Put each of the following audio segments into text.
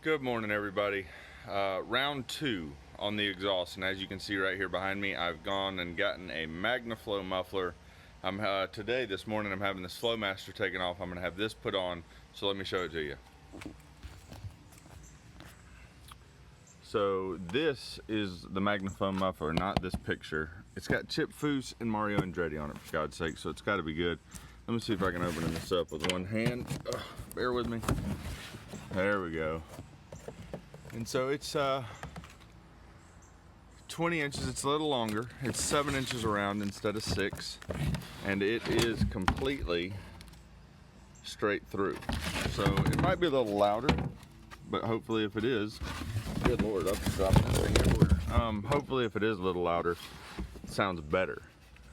Good morning, everybody. Round 2 on the exhaust, and as you can see right here behind me, I've gone and gotten a Magnaflow muffler. This morning I'm having this Flowmaster taken off. I'm going to have this put on, so let me show it to you. So this is the Magnaflow muffler, not this picture. It's got Chip Foose and Mario Andretti on it, for God's sake, so it's got to be good. Let me see if I can open this up with one hand. Bear with me. There we go. And so it's 20 inches, it's a little longer. It's 7 inches around instead of 6. And it is completely straight through. So it might be a little louder, but hopefully if it is, good Lord, I'm dropping this thing everywhere. Hopefully if it is a little louder, it sounds better.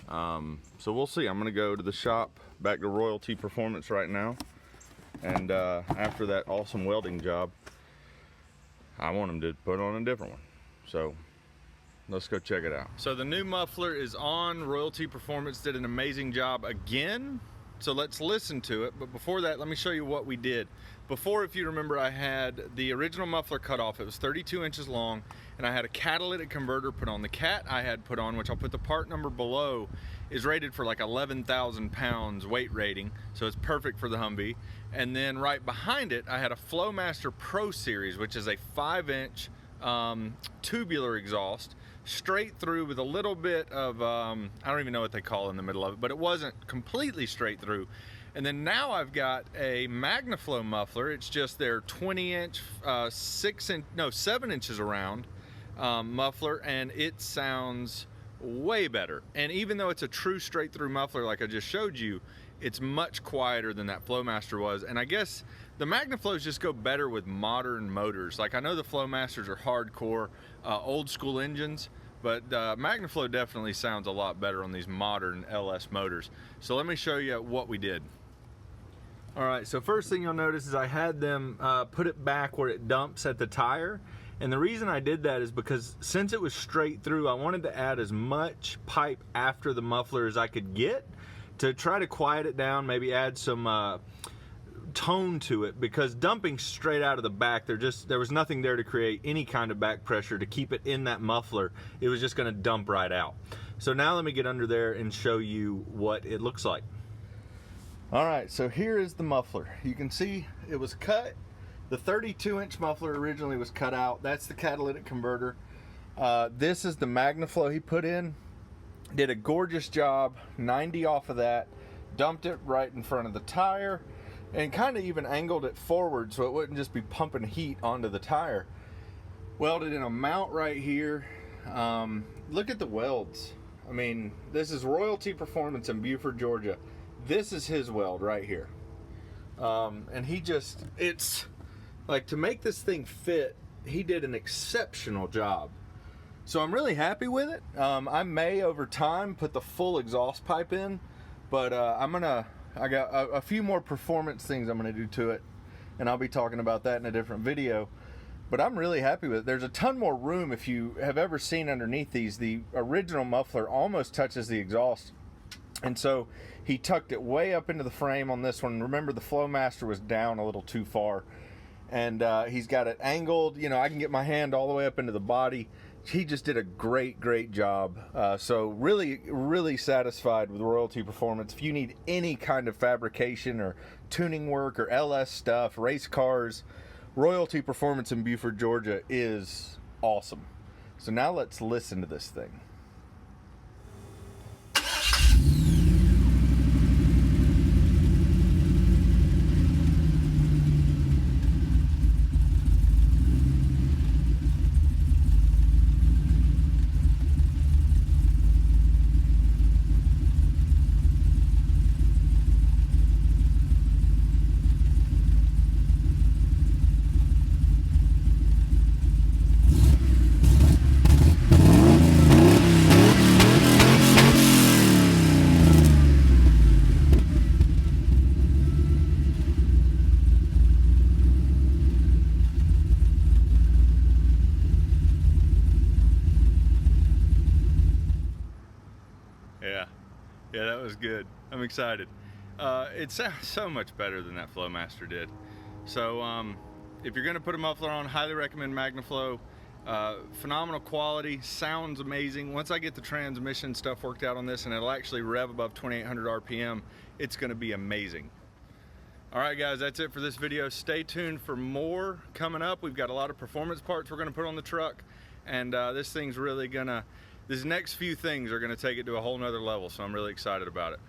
So we'll see. I'm gonna go to the shop, back to Royalty Performance right now. And after that awesome welding job, I want them to put on a different one. So let's go check it out. So the new muffler is on. Royalty Performance did an amazing job again. So let's listen to it. But before that, let me show you what we did. Before, if you remember, I had the original muffler cut off. It was 32 inches long, and I had a catalytic converter put on. The cat I had put on, which I'll put the part number below, is rated for like 11,000 pounds weight rating, so it's perfect for the Humvee. And then right behind it, I had a Flowmaster Pro Series, which is a 5-inch tubular exhaust, straight through with a little bit of, I don't even know what they call in the middle of it, but it wasn't completely straight through. And then now I've got a Magnaflow muffler. It's just their 20-inch, 7 inches around muffler, and it sounds way better. And even though it's a true straight through muffler like I just showed you, it's much quieter than that Flowmaster was. And I guess the Magnaflows just go better with modern motors. Like, I know the Flowmasters are hardcore, old school engines, but Magnaflow definitely sounds a lot better on these modern LS motors. So let me show you what we did. All right, so first thing you'll notice is I had them put it back where it dumps at the tire. And the reason I did that is because since it was straight through, I wanted to add as much pipe after the muffler as I could get to try to quiet it down, maybe add some tone to it, because dumping straight out of the back, there was nothing there to create any kind of back pressure to keep it in that muffler. It was just going to dump right out. So now let me get under there and show you what it looks like. All right, so here is the muffler. You can see it was cut. The 32-inch muffler originally was cut out. That's the catalytic converter. This is the Magnaflow he put in. Did a gorgeous job, 90 off of that. Dumped it right in front of the tire and kind of even angled it forward so it wouldn't just be pumping heat onto the tire. Welded in a mount right here. Look at the welds. I mean, this is Royalty Performance in Buford, Georgia. This is his weld right here. And it's like, to make this thing fit, he did an exceptional job. So I'm really happy with it. I may over time put the full exhaust pipe in, but I got a few more performance things I'm gonna do to it, and I'll be talking about that in a different video. But I'm really happy with it. There's a ton more room. If you have ever seen underneath these, the original muffler almost touches the exhaust. And so he tucked it way up into the frame on this one. Remember, the Flowmaster was down a little too far. And he's got it angled. You know, I can get my hand all the way up into the body. He just did a great job. So really satisfied with Royalty Performance. If you need any kind of fabrication or tuning work or LS stuff, race cars, Royalty Performance in Buford, Georgia is awesome. So now let's listen to this thing. Yeah, that was good. I'm excited. It sounds so much better than that Flowmaster did. So if you're gonna put a muffler on, highly recommend Magnaflow. Phenomenal quality, sounds amazing. Once I get the transmission stuff worked out on this and it'll actually rev above 2800 RPM, it's gonna be amazing. All right guys, that's it for this video. Stay tuned for more coming up. We've got a lot of performance parts we're gonna put on the truck, and this thing's really gonna, these next few things are gonna take it to a whole nother level, so I'm really excited about it.